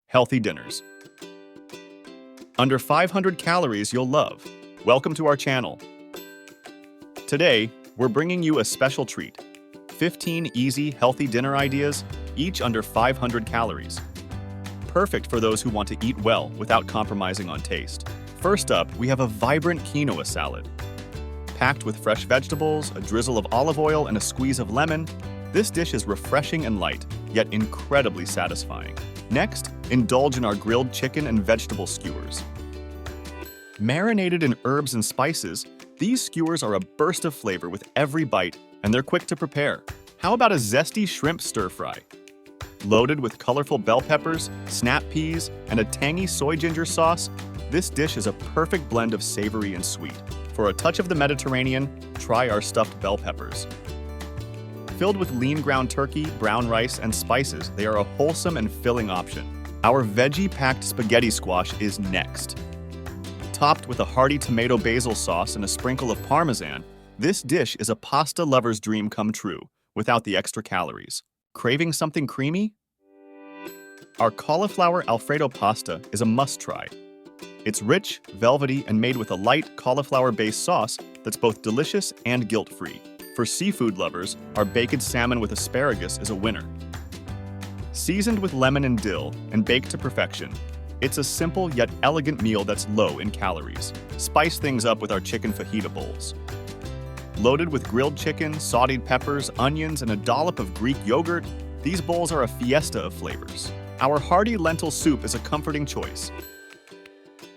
healthy dinners. Under 500 calories you'll love. Welcome to our channel. Today, we're bringing you a special treat. 15 easy, healthy dinner ideas, each under 500 calories. Perfect for those who want to eat well without compromising on taste. First up, we have a vibrant quinoa salad. Packed with fresh vegetables, a drizzle of olive oil, and a squeeze of lemon, this dish is refreshing and light, yet incredibly satisfying. Next, indulge in our grilled chicken and vegetable skewers. Marinated in herbs and spices, these skewers are a burst of flavor with every bite, and they're quick to prepare. How about a zesty shrimp stir-fry? Loaded with colorful bell peppers, snap peas, and a tangy soy ginger sauce, this dish is a perfect blend of savory and sweet. For a touch of the Mediterranean, try our stuffed bell peppers. Filled with lean ground turkey, brown rice, and spices, they are a wholesome and filling option. Our veggie-packed spaghetti squash is next. Topped with a hearty tomato basil sauce and a sprinkle of parmesan, this dish is a pasta lover's dream come true, without the extra calories. Craving something creamy? Our cauliflower Alfredo pasta is a must-try. It's rich, velvety, and made with a light, cauliflower-based sauce that's both delicious and guilt-free. For seafood lovers, our baked salmon with asparagus is a winner. Seasoned with lemon and dill and baked to perfection, it's a simple yet elegant meal that's low in calories. Spice things up with our chicken fajita bowls. Loaded with grilled chicken, sauteed peppers, onions, and a dollop of Greek yogurt, these bowls are a fiesta of flavors. Our hearty lentil soup is a comforting choice.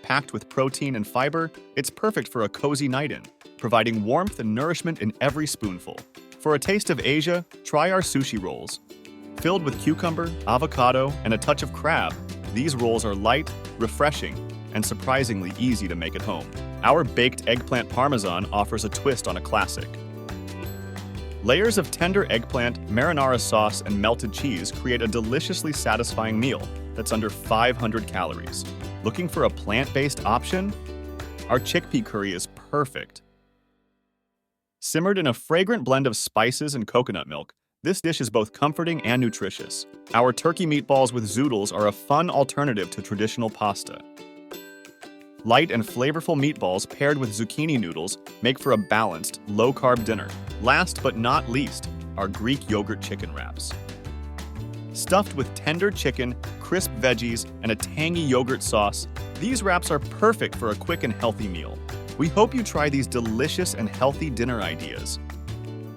Packed with protein and fiber, it's perfect for a cozy night in, providing warmth and nourishment in every spoonful. For a taste of Asia, try our sushi rolls. Filled with cucumber, avocado, and a touch of crab, these rolls are light, refreshing, and surprisingly easy to make at home. Our baked eggplant parmesan offers a twist on a classic. Layers of tender eggplant, marinara sauce, and melted cheese create a deliciously satisfying meal that's under 500 calories. Looking for a plant-based option? Our chickpea curry is perfect. Simmered in a fragrant blend of spices and coconut milk, this dish is both comforting and nutritious. Our turkey meatballs with zoodles are a fun alternative to traditional pasta. Light and flavorful meatballs paired with zucchini noodles make for a balanced, low-carb dinner. Last but not least, our Greek yogurt chicken wraps. Stuffed with tender chicken, crisp veggies, and a tangy yogurt sauce, these wraps are perfect for a quick and healthy meal. We hope you try these delicious and healthy dinner ideas.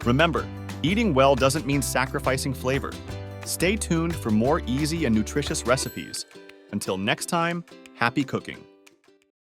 Remember, eating well doesn't mean sacrificing flavor. Stay tuned for more easy and nutritious recipes. Until next time, happy cooking!